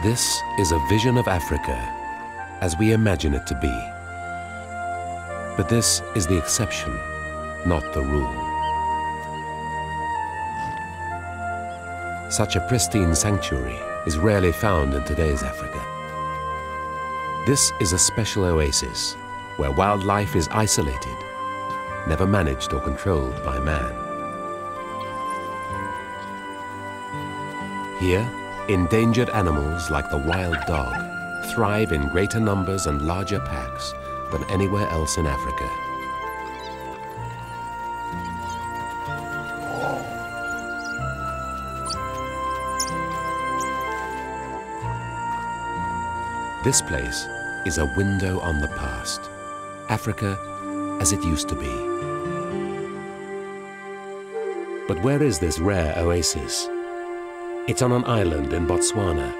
This is a vision of Africa as we imagine it to be. But this is the exception, not the rule. Such a pristine sanctuary is rarely found in today's Africa. This is a special oasis where wildlife is isolated, never managed or controlled by man. Here, endangered animals like the wild dog thrive in greater numbers and larger packs than anywhere else in Africa. This place is a window on the past, Africa as it used to be. But where is this rare oasis? It's on an island in Botswana.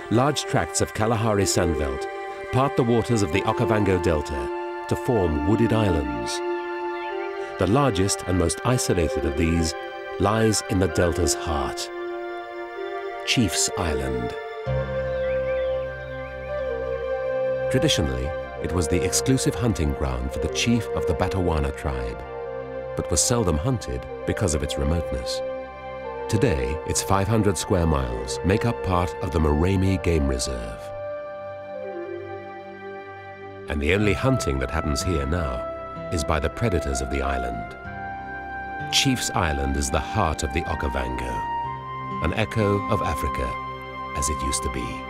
Large tracts of Kalahari sandveld part the waters of the Okavango Delta to form wooded islands. The largest and most isolated of these lies in the delta's heart, Chief's Island. Traditionally, it was the exclusive hunting ground for the chief of the Botswana tribe, but was seldom hunted because of its remoteness. Today, its 500 square miles make up part of the Moremi Game Reserve. And the only hunting that happens here now is by the predators of the island. Chief's Island is the heart of the Okavango, an echo of Africa as it used to be.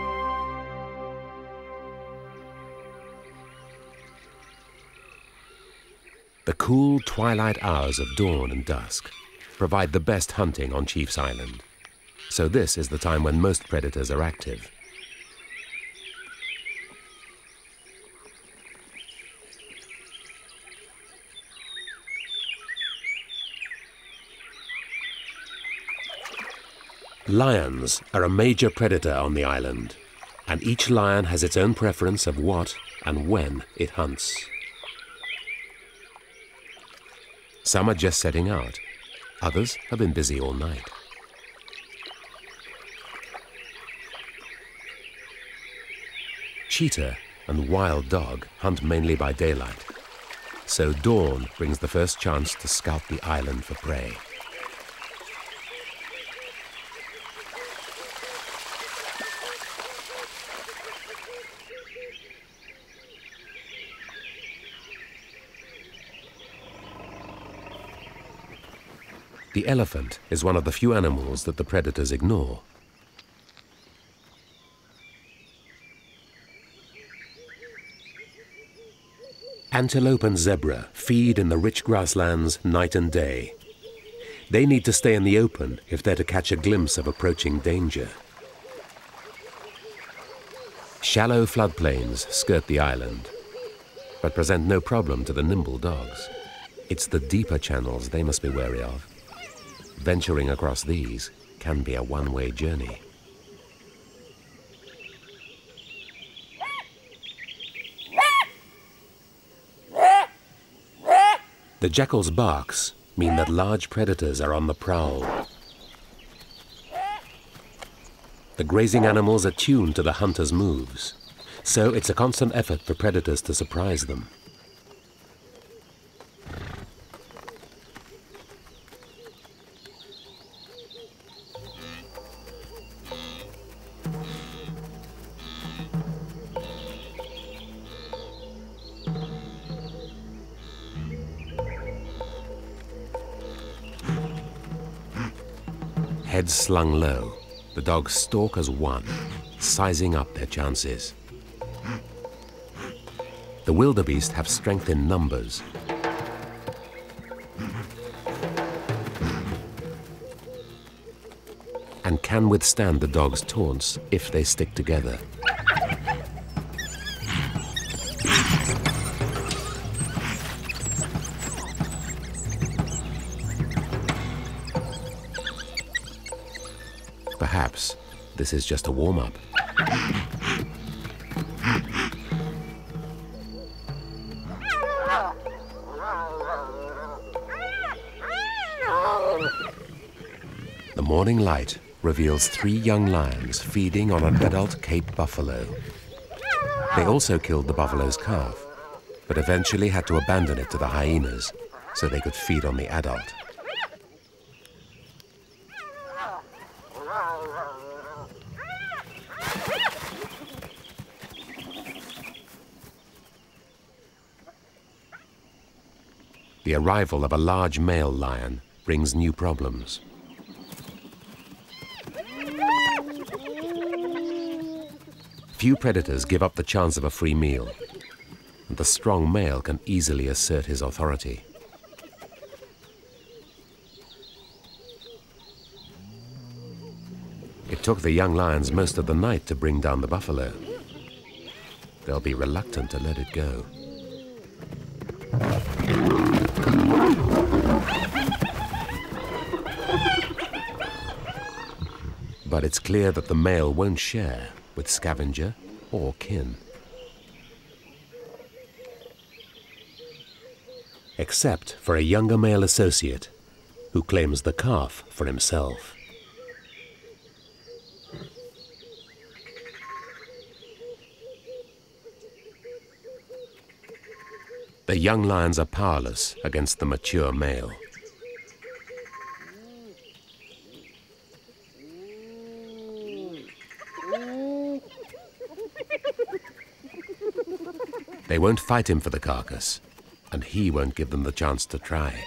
The cool twilight hours of dawn and dusk provide the best hunting on Chief's Island, so this is the time when most predators are active. Lions are a major predator on the island, and each lion has its own preference of what and when it hunts. Some are just setting out. Others have been busy all night. Cheetah and wild dog hunt mainly by daylight, so dawn brings the first chance to scout the island for prey. The elephant is one of the few animals that the predators ignore. Antelope and zebra feed in the rich grasslands night and day. They need to stay in the open if they're to catch a glimpse of approaching danger. Shallow floodplains skirt the island, but present no problem to the nimble dogs. It's the deeper channels they must be wary of. Venturing across these can be a one-way journey. The jackal's barks mean that large predators are on the prowl. The grazing animals are tuned to the hunter's moves, so it's a constant effort for predators to surprise them. Heads slung low, the dogs stalk as one, sizing up their chances. The wildebeest have strength in numbers. And can withstand the dog's taunts if they stick together. Perhaps this is just a warm-up. The morning light reveals 3 young lions feeding on an adult Cape buffalo. They also killed the buffalo's calf, but eventually had to abandon it to the hyenas so they could feed on the adult. The arrival of a large male lion brings new problems. Few predators give up the chance of a free meal, and the strong male can easily assert his authority. It took the young lions most of the night to bring down the buffalo. They'll be reluctant to let it go. But it's clear that the male won't share with scavenger or kin. Except for a younger male associate who claims the calf for himself. The young lions are powerless against the mature male. They won't fight him for the carcass, and he won't give them the chance to try.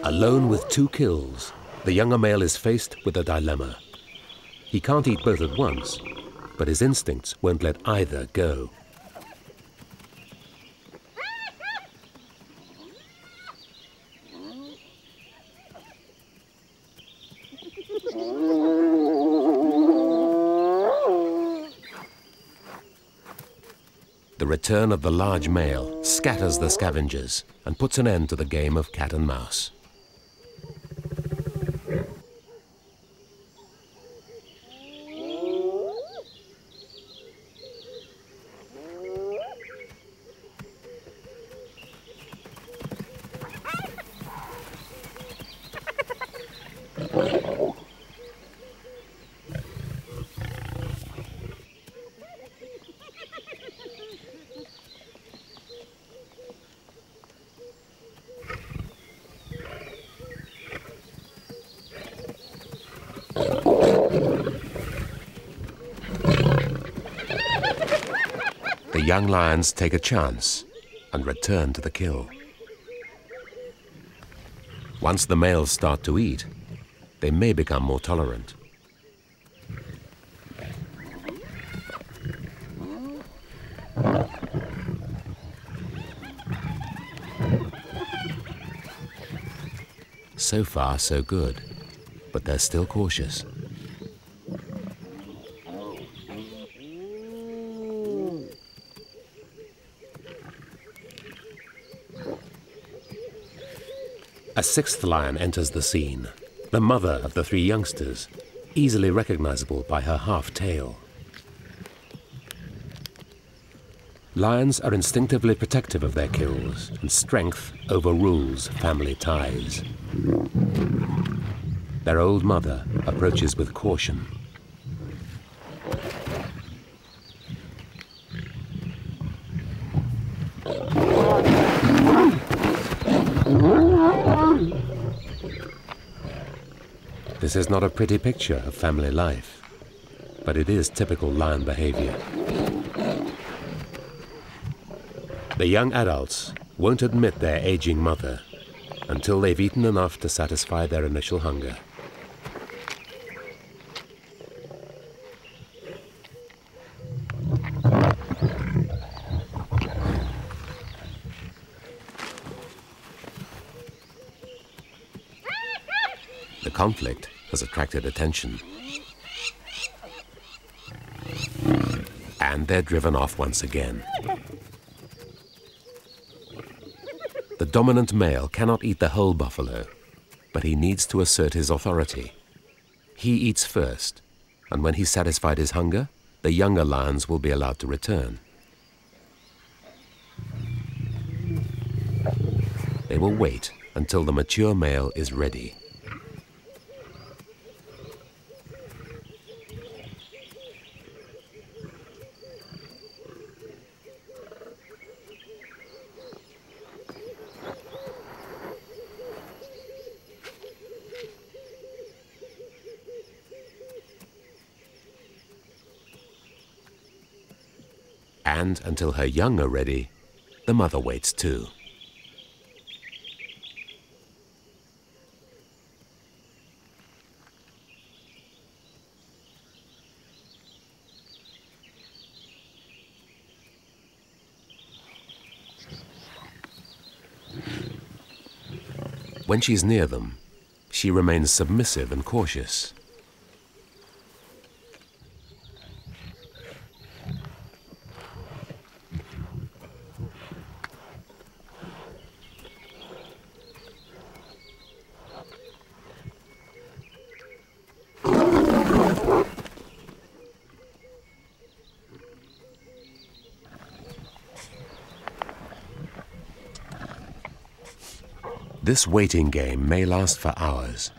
Alone with 2 kills, the younger male is faced with a dilemma. He can't eat both at once, but his instincts won't let either go. The return of the large male scatters the scavengers and puts an end to the game of cat and mouse. The young lions take a chance and return to the kill. Once the males start to eat, they may become more tolerant. So far, so good, but they're still cautious. A 6th lion enters the scene, the mother of the 3 youngsters, easily recognizable by her half-tail. Lions are instinctively protective of their kills, and strength overrules family ties. Their old mother approaches with caution. This is not a pretty picture of family life, but it is typical lion behavior. The young adults won't admit their aging mother until they've eaten enough to satisfy their initial hunger. The conflict has attracted attention. And they're driven off once again. The dominant male cannot eat the whole buffalo, but he needs to assert his authority. He eats first, and when he's satisfied his hunger, the younger lions will be allowed to return. They will wait until the mature male is ready. And until her young are ready, the mother waits too. When she's near them, she remains submissive and cautious. This waiting game may last for hours.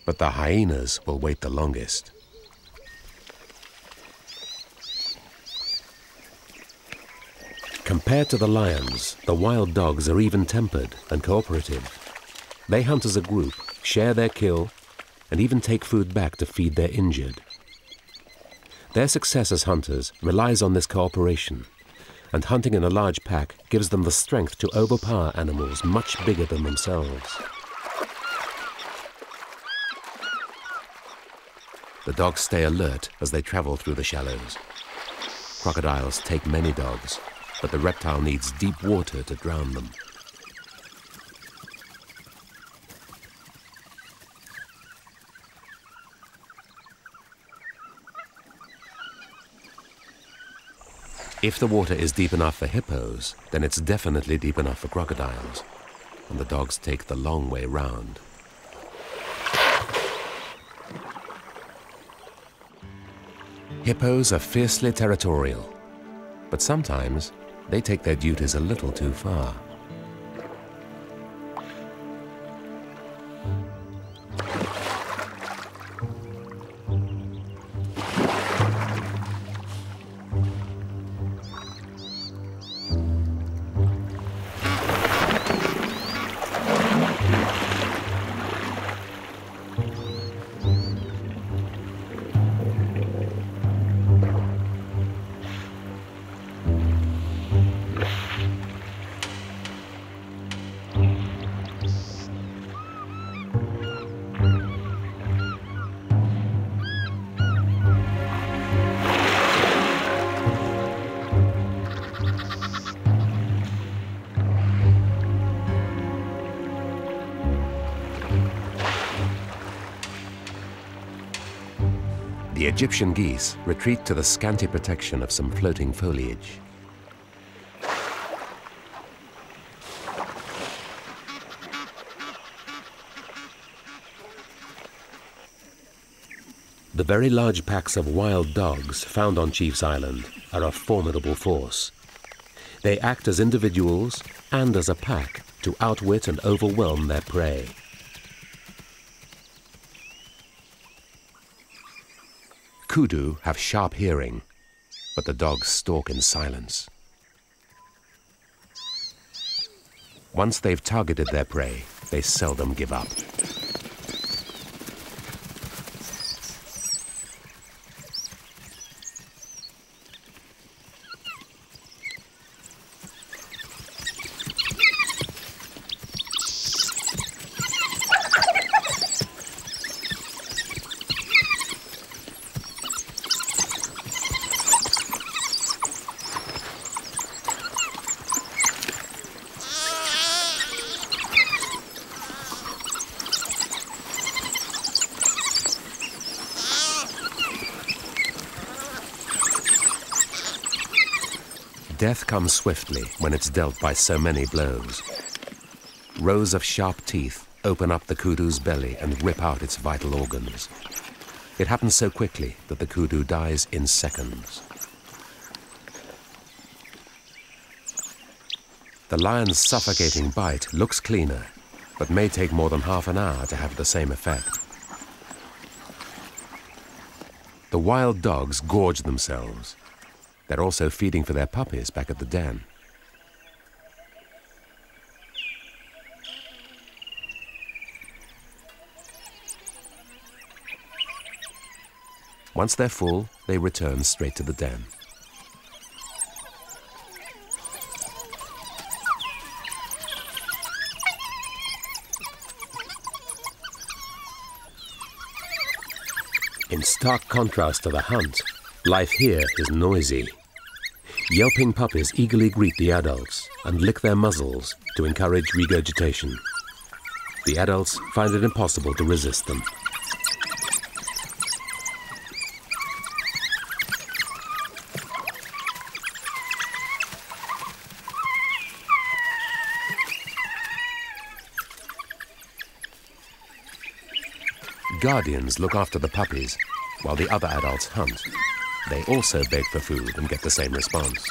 But the hyenas will wait the longest. Compared to the lions, the wild dogs are even-tempered and cooperative. They hunt as a group, share their kill, and even take food back to feed their injured. Their success as hunters relies on this cooperation, and hunting in a large pack gives them the strength to overpower animals much bigger than themselves. The dogs stay alert as they travel through the shallows. Crocodiles take many dogs, but the reptile needs deep water to drown them. If the water is deep enough for hippos, then it's definitely deep enough for crocodiles, and the dogs take the long way round. Hippos are fiercely territorial, but sometimes they take their duties a little too far. The Egyptian geese retreat to the scanty protection of some floating foliage. The very large packs of wild dogs found on Chief's Island are a formidable force. They act as individuals and as a pack to outwit and overwhelm their prey. Kudu have sharp hearing, but the dogs stalk in silence. Once they've targeted their prey, they seldom give up. Death comes swiftly when it's dealt by so many blows. Rows of sharp teeth open up the kudu's belly and rip out its vital organs. It happens so quickly that the kudu dies in seconds. The lion's suffocating bite looks cleaner, but may take more than half an hour to have the same effect. The wild dogs gorge themselves. They're also feeding for their puppies back at the den. Once they're full, they return straight to the den. In stark contrast to the hunt, life here is noisy. Yelping puppies eagerly greet the adults and lick their muzzles to encourage regurgitation. The adults find it impossible to resist them. Guardians look after the puppies, while the other adults hunt. They also beg for food and get the same response.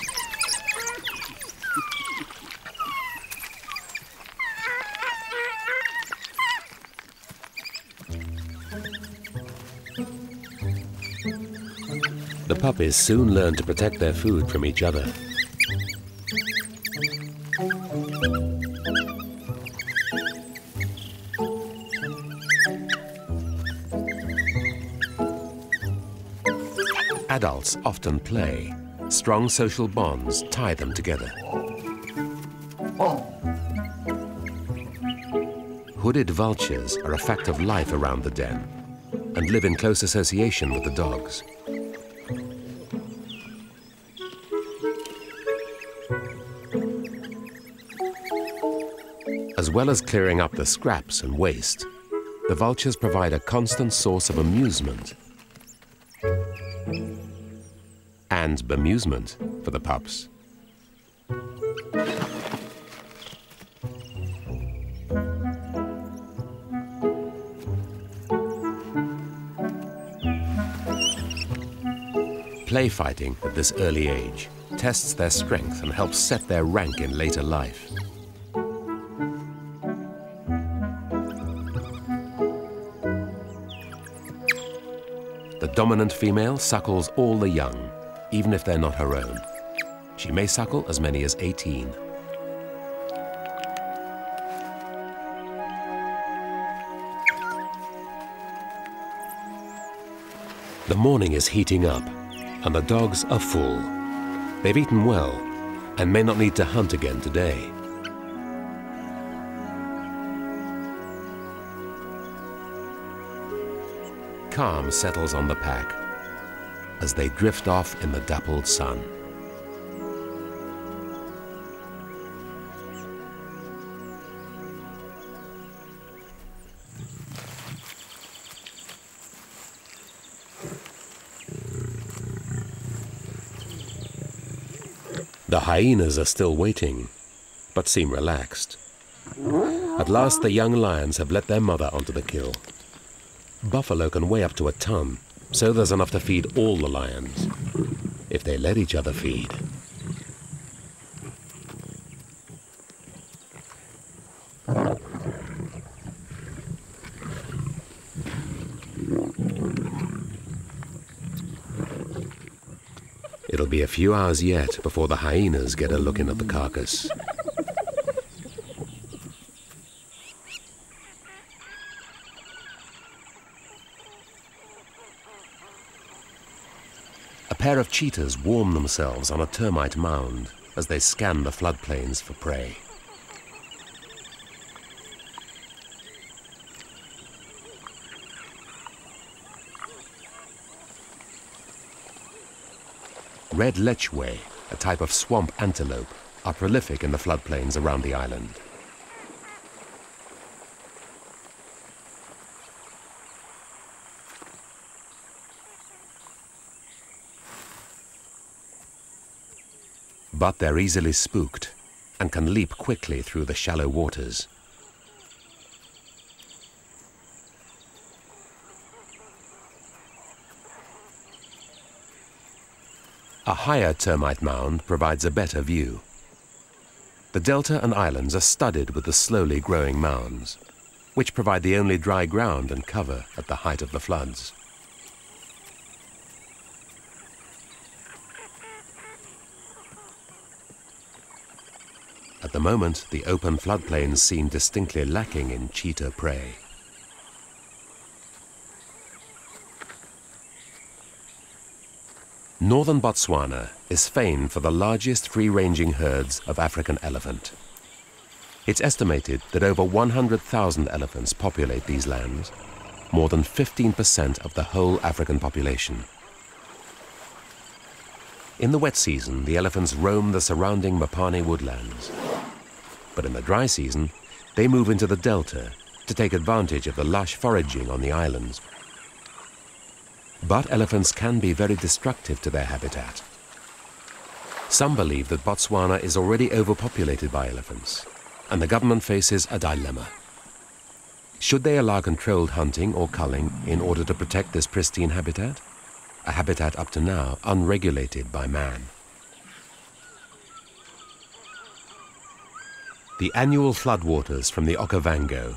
The puppies soon learn to protect their food from each other. Adults often play. Strong social bonds tie them together. Hooded vultures are a fact of life around the den and live in close association with the dogs. As well as clearing up the scraps and waste, the vultures provide a constant source of amusement and bemusement for the pups. Play fighting at this early age tests their strength and helps set their rank in later life. The dominant female suckles all the young, even if they're not her own. She may suckle as many as 18. The morning is heating up, and the dogs are full. They've eaten well, and may not need to hunt again today. Calm settles on the pack as they drift off in the dappled sun. The hyenas are still waiting, but seem relaxed. At last, the young lions have let their mother onto the kill. Buffalo can weigh up to a ton, so there's enough to feed all the lions, if they let each other feed. It'll be a few hours yet before the hyenas get a look in at the carcass. A pair of cheetahs warm themselves on a termite mound as they scan the floodplains for prey. Red lechwe, a type of swamp antelope, are prolific in the floodplains around the island. But they're easily spooked and can leap quickly through the shallow waters. A higher termite mound provides a better view. The delta and islands are studded with the slowly growing mounds, which provide the only dry ground and cover at the height of the floods. At the moment, the open floodplains seem distinctly lacking in cheetah prey. Northern Botswana is famed for the largest free-ranging herds of African elephant. It's estimated that over 100,000 elephants populate these lands, more than 15% of the whole African population. In the wet season, the elephants roam the surrounding Mopane woodlands. But in the dry season, they move into the delta to take advantage of the lush foraging on the islands. But elephants can be very destructive to their habitat. Some believe that Botswana is already overpopulated by elephants, and the government faces a dilemma. Should they allow controlled hunting or culling in order to protect this pristine habitat? A habitat up to now unregulated by man. The annual floodwaters from the Okavango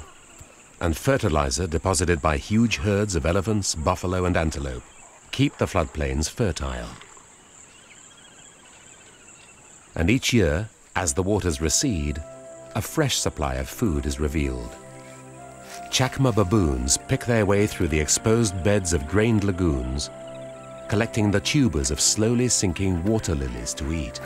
and fertilizer deposited by huge herds of elephants, buffalo and antelope keep the floodplains fertile. And each year, as the waters recede, a fresh supply of food is revealed. Chacma baboons pick their way through the exposed beds of drained lagoons, collecting the tubers of slowly sinking water lilies to eat.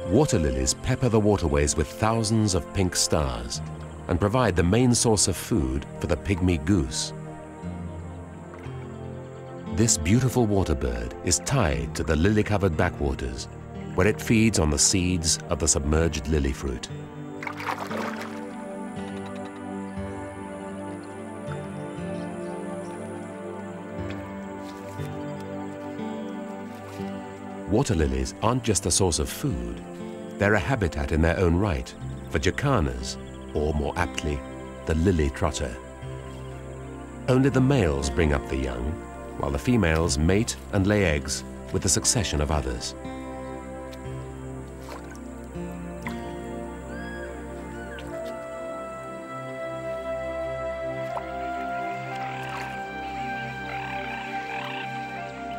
Water lilies pepper the waterways with thousands of pink stars and provide the main source of food for the pygmy goose. This beautiful water bird is tied to the lily-covered backwaters, where it feeds on the seeds of the submerged lily fruit. Water lilies aren't just a source of food. They're a habitat in their own right for jacanas, or more aptly, the lily trotter. Only the males bring up the young, while the females mate and lay eggs with a succession of others.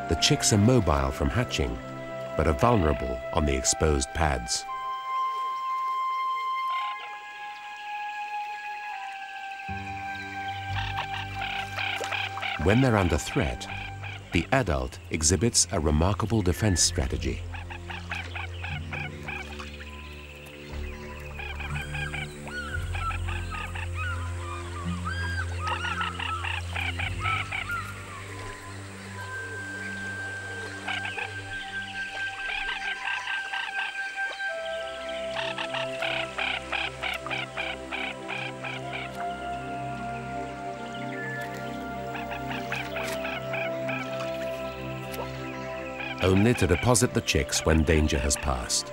The chicks are mobile from hatching, but are vulnerable on the exposed pads. When they're under threat, the adult exhibits a remarkable defense strategy. Only to deposit the chicks when danger has passed.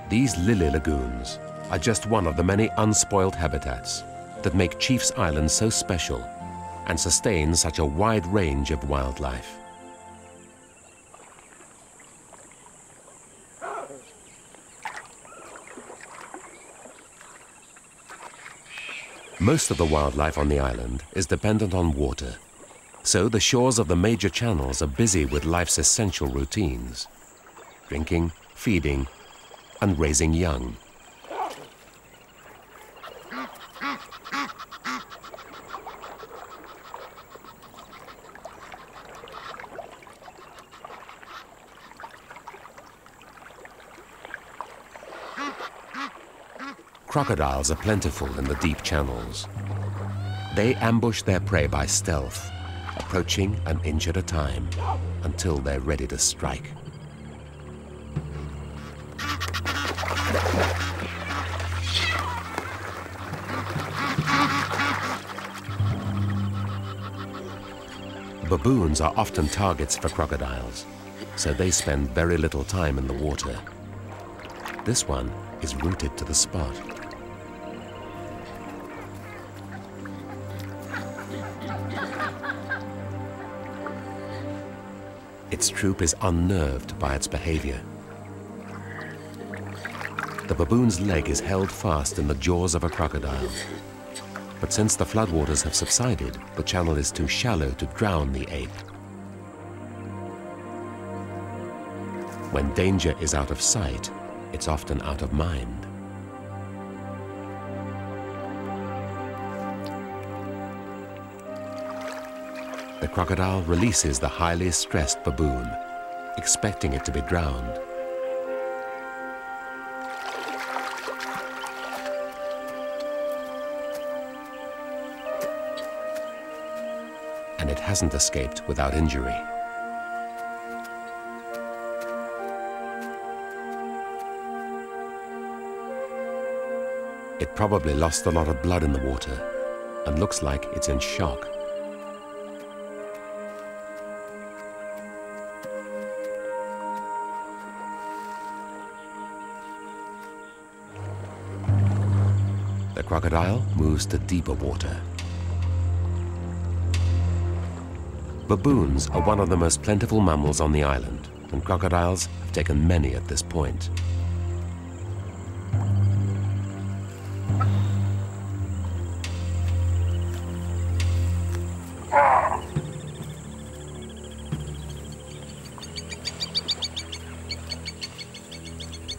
These lily lagoons are just one of the many unspoiled habitats that make Chief's Island so special and sustain such a wide range of wildlife. Most of the wildlife on the island is dependent on water, so the shores of the major channels are busy with life's essential routines: drinking, feeding, and raising young. Crocodiles are plentiful in the deep channels. They ambush their prey by stealth, approaching an inch at a time until they're ready to strike. Baboons are often targets for crocodiles, so they spend very little time in the water. This one is rooted to the spot. Its troop is unnerved by its behavior. The baboon's leg is held fast in the jaws of a crocodile. But since the floodwaters have subsided, the channel is too shallow to drown the ape. When danger is out of sight, it's often out of mind. The crocodile releases the highly stressed baboon, expecting it to be drowned. And it hasn't escaped without injury. It probably lost a lot of blood in the water and looks like it's in shock. The crocodile moves to deeper water. Baboons are one of the most plentiful mammals on the island, and crocodiles have taken many at this point.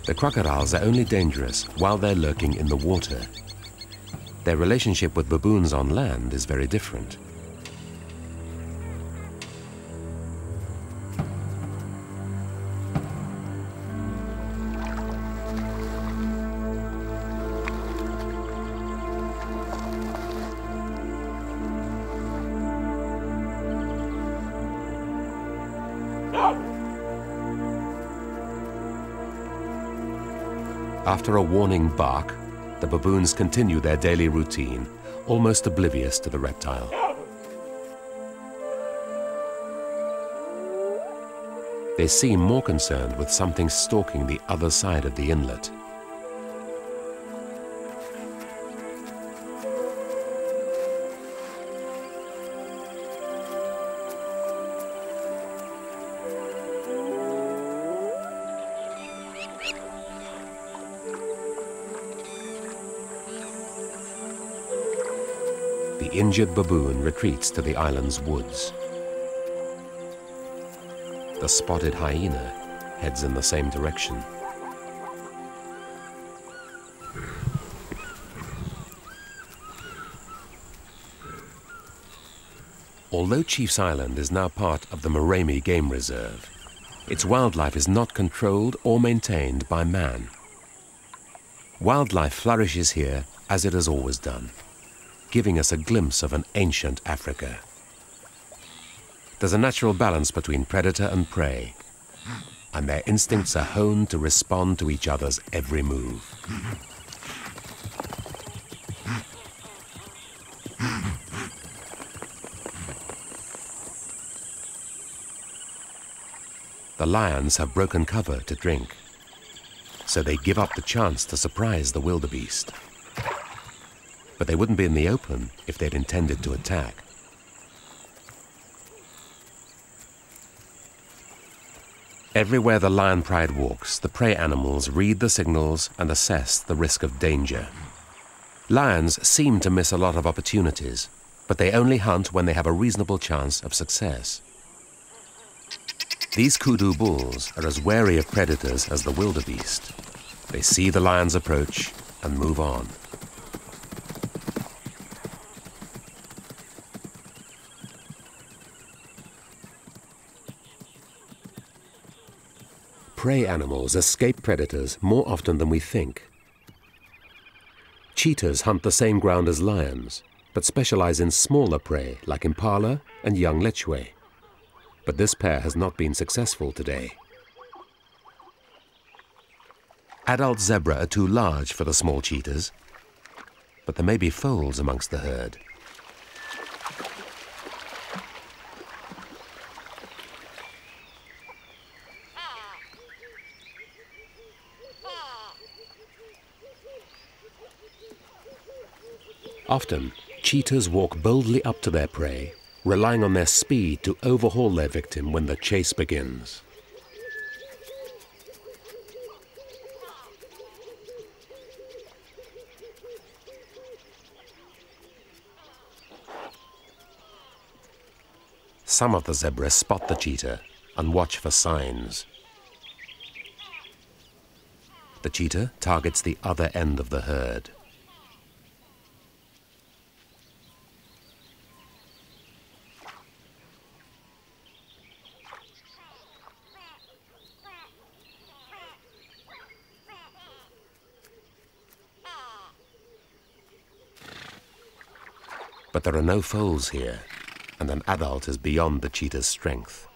The crocodiles are only dangerous while they're lurking in the water. Their relationship with baboons on land is very different. After a warning bark, the baboons continue their daily routine, almost oblivious to the reptile. They seem more concerned with something stalking the other side of the inlet. The injured baboon retreats to the island's woods. The spotted hyena heads in the same direction. Although Chief's Island is now part of the Moremi Game Reserve, its wildlife is not controlled or maintained by man. Wildlife flourishes here as it has always done, giving us a glimpse of an ancient Africa. There's a natural balance between predator and prey, and their instincts are honed to respond to each other's every move. The lions have broken cover to drink, so they give up the chance to surprise the wildebeest. But they wouldn't be in the open if they'd intended to attack. Everywhere the lion pride walks, the prey animals read the signals and assess the risk of danger. Lions seem to miss a lot of opportunities, but they only hunt when they have a reasonable chance of success. These kudu bulls are as wary of predators as the wildebeest. They see the lions approach and move on. Prey animals escape predators more often than we think. Cheetahs hunt the same ground as lions, but specialize in smaller prey like impala and young lechwe. But this pair has not been successful today. Adult zebra are too large for the small cheetahs, but there may be foals amongst the herd. Often, cheetahs walk boldly up to their prey, relying on their speed to overhaul their victim when the chase begins. Some of the zebras spot the cheetah and watch for signs. The cheetah targets the other end of the herd. But there are no foals here, and an adult is beyond the cheetah's strength.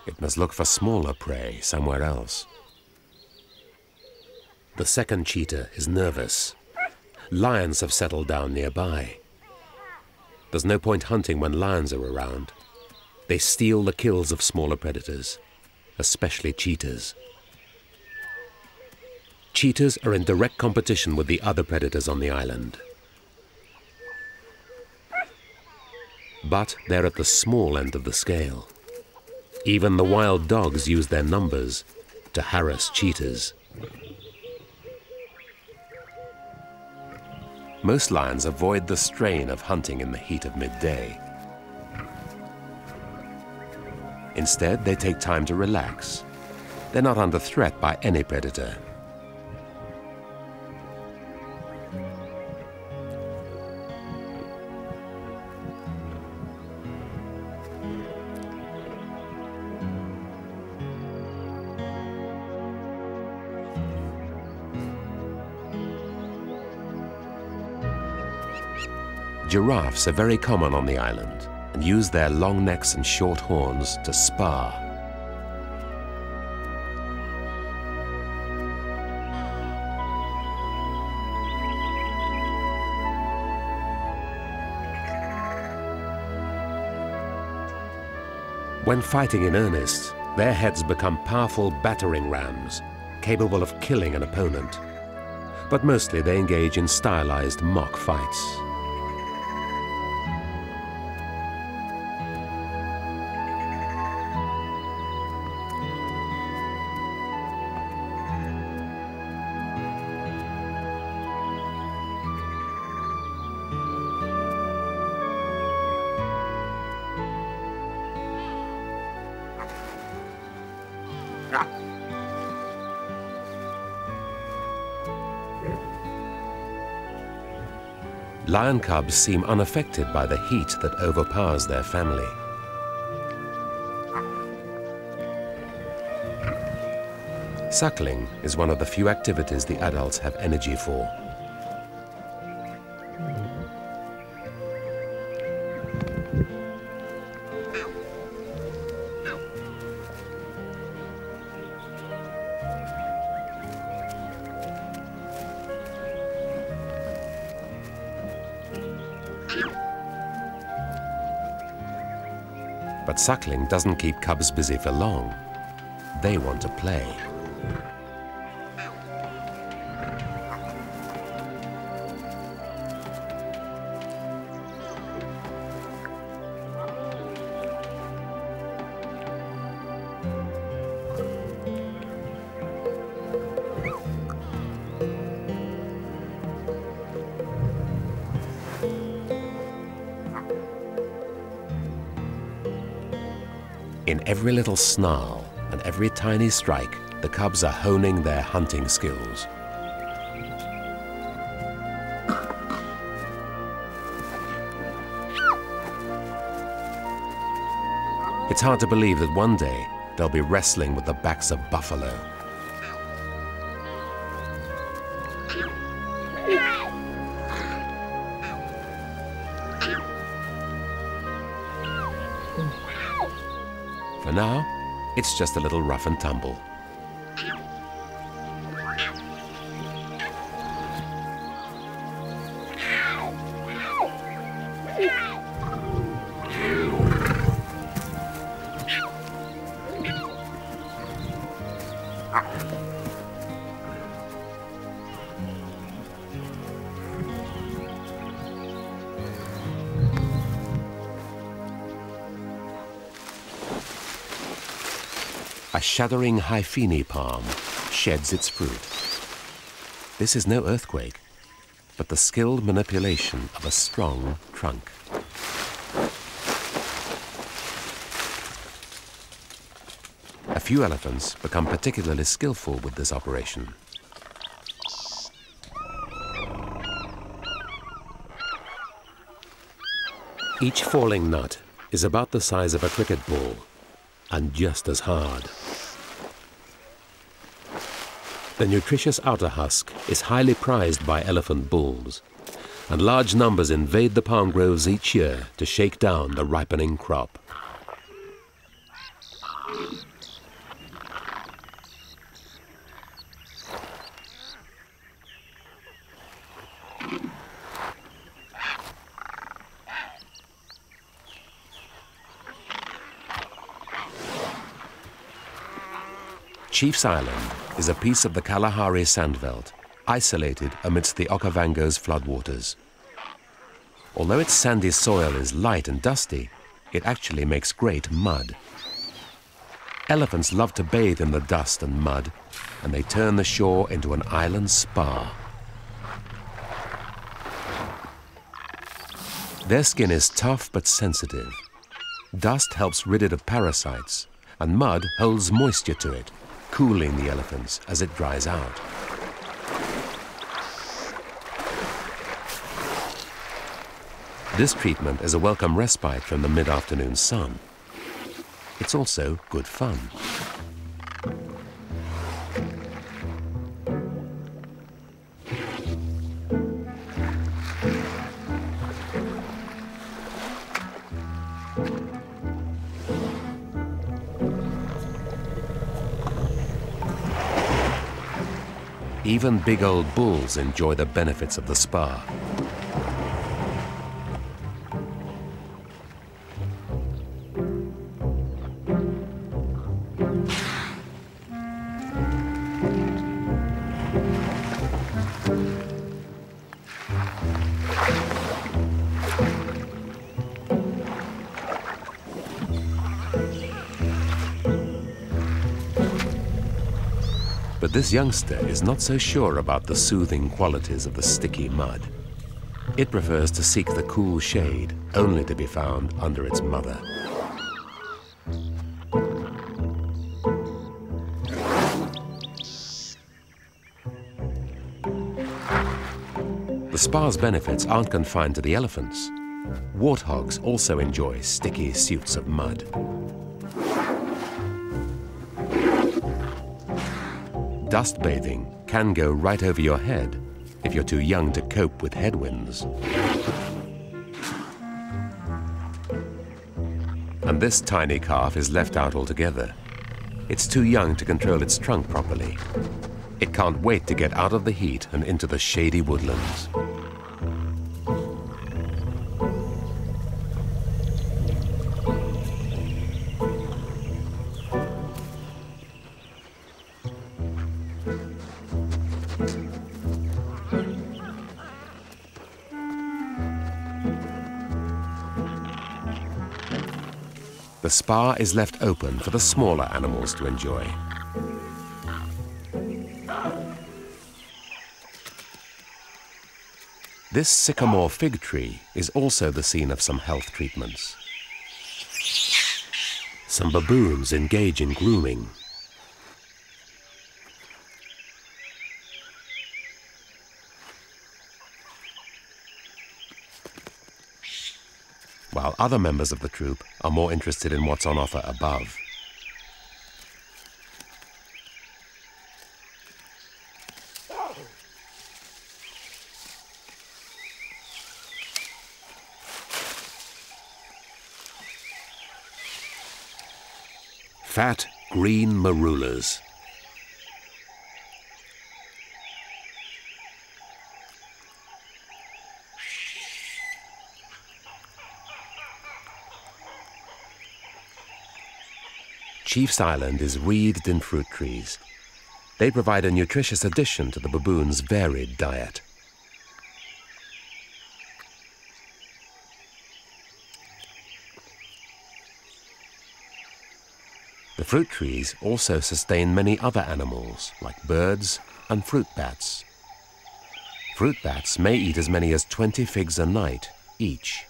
It must look for smaller prey somewhere else. The second cheetah is nervous. Lions have settled down nearby. There's no point hunting when lions are around. They steal the kills of smaller predators, especially cheetahs. Cheetahs are in direct competition with the other predators on the island. But they're at the small end of the scale. Even the wild dogs use their numbers to harass cheetahs. Most lions avoid the strain of hunting in the heat of midday. Instead, they take time to relax. They're not under threat by any predator. Giraffes are very common on the island and use their long necks and short horns to spar. When fighting in earnest, their heads become powerful battering rams, capable of killing an opponent. But mostly they engage in stylized mock fights. Lion cubs seem unaffected by the heat that overpowers their family. Suckling is one of the few activities the adults have energy for. But suckling doesn't keep cubs busy for long. They want to play. In every little snarl and every tiny strike, the cubs are honing their hunting skills. It's hard to believe that one day they'll be wrestling with the backs of buffalo. For now, it's just a little rough and tumble. a shuddering Hyphene palm sheds its fruit. This is no earthquake, but the skilled manipulation of a strong trunk. A few elephants become particularly skillful with this operation. Each falling nut is about the size of a cricket ball and just as hard. The nutritious outer husk is highly prized by elephant bulls, and large numbers invade the palm groves each year to shake down the ripening crop. Chief's Island is a piece of the Kalahari sandveld, isolated amidst the Okavango's floodwaters. Although its sandy soil is light and dusty, it actually makes great mud. Elephants love to bathe in the dust and mud, and they turn the shore into an island spa. Their skin is tough but sensitive. Dust helps rid it of parasites, and mud holds moisture to it, cooling the elephants as it dries out. This treatment is a welcome respite from the mid-afternoon sun. It's also good fun. Even big old bulls enjoy the benefits of the spa. But this youngster is not so sure about the soothing qualities of the sticky mud. It prefers to seek the cool shade, only to be found under its mother. The spa's benefits aren't confined to the elephants. Warthogs also enjoy sticky suits of mud. Dust bathing can go right over your head if you're too young to cope with headwinds. And this tiny calf is left out altogether. It's too young to control its trunk properly. It can't wait to get out of the heat and into the shady woodlands. The spa is left open for the smaller animals to enjoy. This sycamore fig tree is also the scene of some health treatments. Some baboons engage in grooming. While other members of the troop are more interested in what's on offer above. Fat green marulas. Chief's Island is wreathed in fruit trees. They provide a nutritious addition to the baboon's varied diet. The The fruit trees also sustain many other animals, like birds and fruit bats. Fruit bats may eat as many as 20 figs a night each.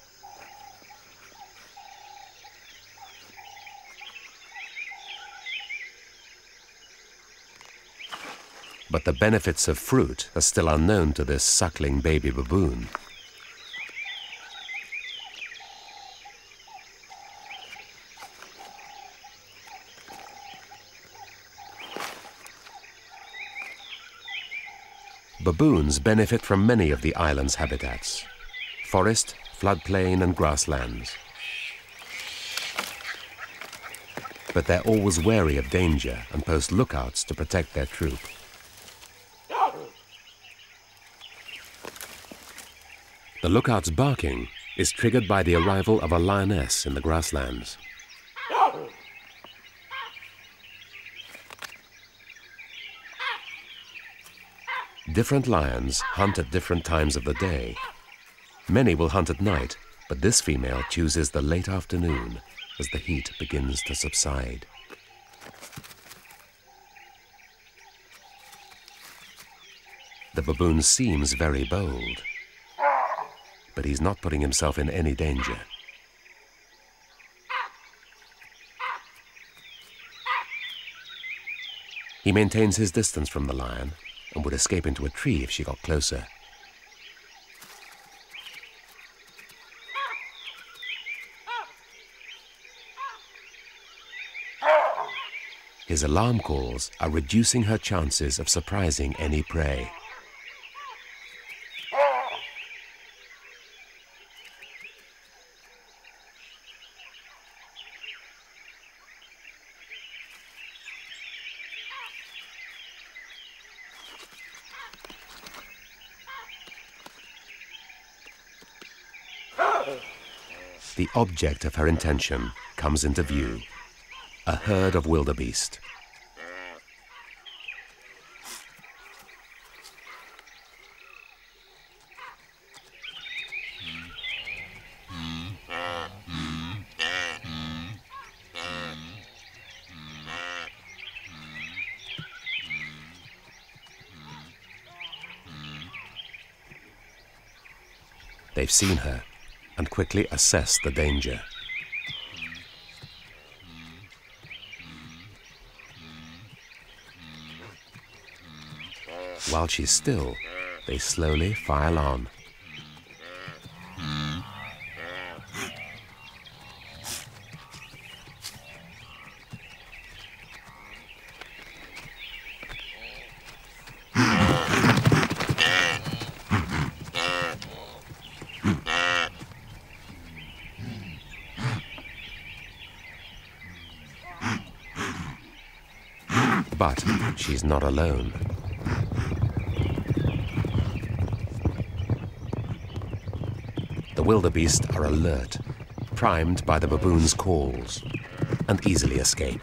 But the benefits of fruit are still unknown to this suckling baby baboon. Baboons benefit from many of the island's habitats: forest, floodplain, and grasslands. But they're always wary of danger and post lookouts to protect their troop. The lookout's barking is triggered by the arrival of a lioness in the grasslands. Different lions hunt at different times of the day. Many will hunt at night, but this female chooses the late afternoon as the heat begins to subside. The baboon seems very bold, but he's not putting himself in any danger. He maintains his distance from the lion and would escape into a tree if she got closer. His alarm calls are reducing her chances of surprising any prey. The object of her intention comes into view: a herd of wildebeest. They've seen her and quickly assess the danger. While she's still, they slowly file on. But she's not alone. The wildebeest are alert, primed by the baboon's calls, and easily escape.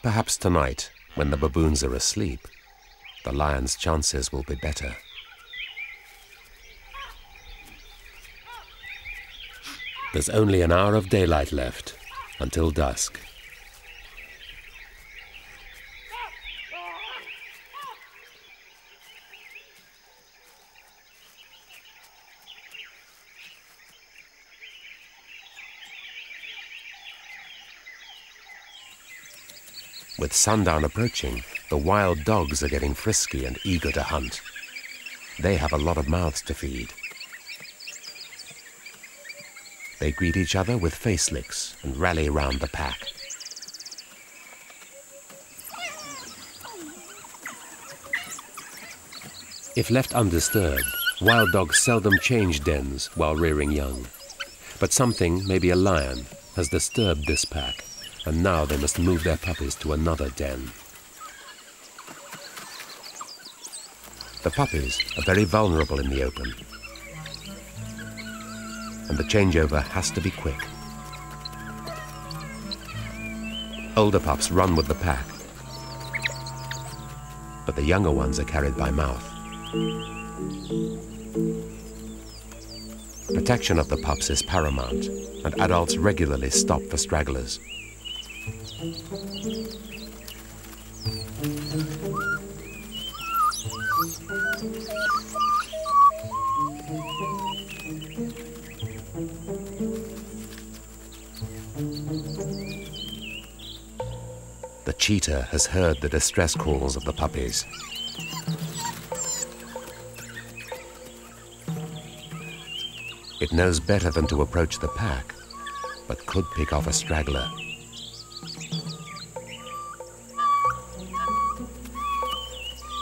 Perhaps tonight, when the baboons are asleep, the lion's chances will be better. There's only an hour of daylight left until dusk. With sundown approaching, the wild dogs are getting frisky and eager to hunt. They have a lot of mouths to feed. They greet each other with face licks and rally round the pack. If left undisturbed, wild dogs seldom change dens while rearing young. But something, maybe a lion, has disturbed this pack, and now they must move their puppies to another den. The puppies are very vulnerable in the open, and the changeover has to be quick. Older pups run with the pack, but the younger ones are carried by mouth. Protection of the pups is paramount, and adults regularly stop for stragglers. The cheetah has heard the distress calls of the puppies. It knows better than to approach the pack, but could pick off a straggler.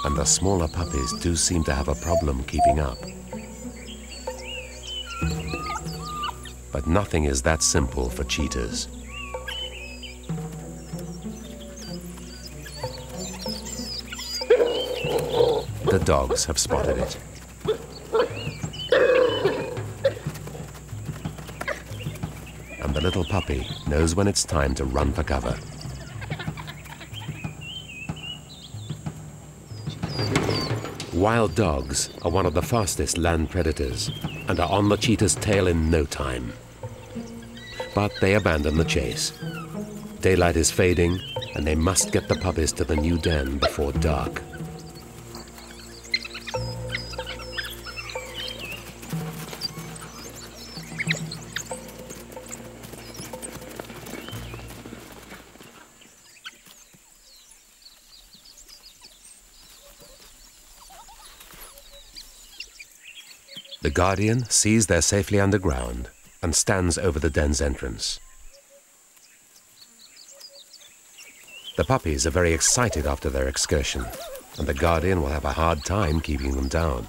And the smaller puppies do seem to have a problem keeping up. But nothing is that simple for cheetahs. The dogs have spotted it. And the little puppy knows when it's time to run for cover. Wild dogs are one of the fastest land predators and are on the cheetah's tail in no time. But they abandon the chase. Daylight is fading, and they must get the puppies to the new den before dark. The guardian sees they're safely underground and stands over the den's entrance. The puppies are very excited after their excursion, and the guardian will have a hard time keeping them down.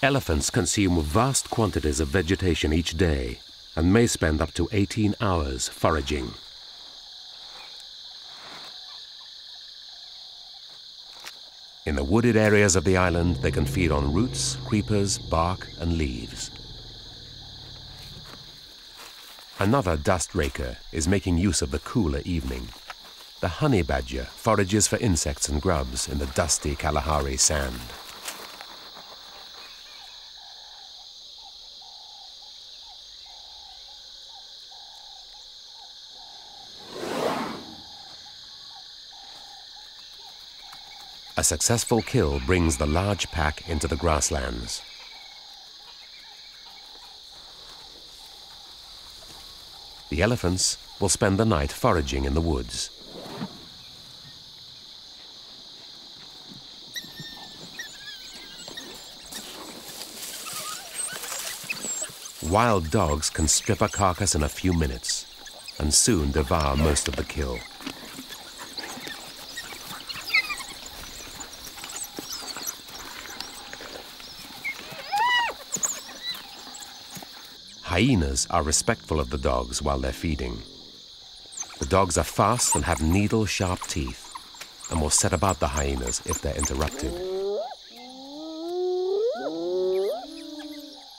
Elephants consume vast quantities of vegetation each day and may spend up to 18 hours foraging. In the wooded areas of the island, they can feed on roots, creepers, bark, and leaves. Another dust raker is making use of the cooler evening. The honey badger forages for insects and grubs in the dusty Kalahari sand. A successful kill brings the large pack into the grasslands. The elephants will spend the night foraging in the woods. Wild dogs can strip a carcass in a few minutes and soon devour most of the kill. Hyenas are respectful of the dogs while they're feeding. The dogs are fast and have needle-sharp teeth and will set about the hyenas if they're interrupted.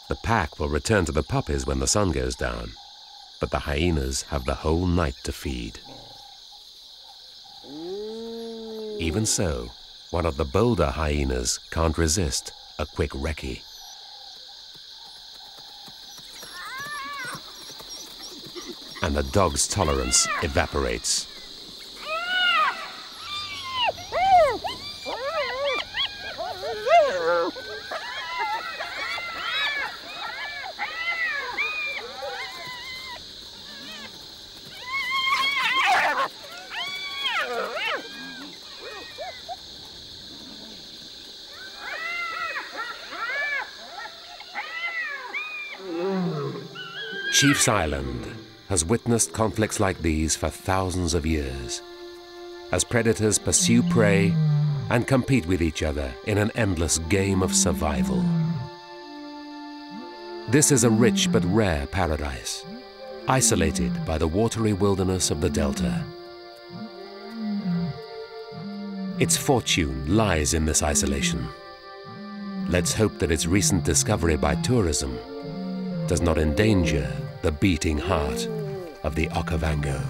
The pack will return to the puppies when the sun goes down, but the hyenas have the whole night to feed. Even so, one of the bolder hyenas can't resist a quick recce. And the dog's tolerance evaporates. Chief's Island has witnessed conflicts like these for thousands of years, as predators pursue prey and compete with each other in an endless game of survival. This is a rich but rare paradise, isolated by the watery wilderness of the delta. Its fortune lies in this isolation. Let's hope that its recent discovery by tourism does not endanger the beating heart of the Okavango.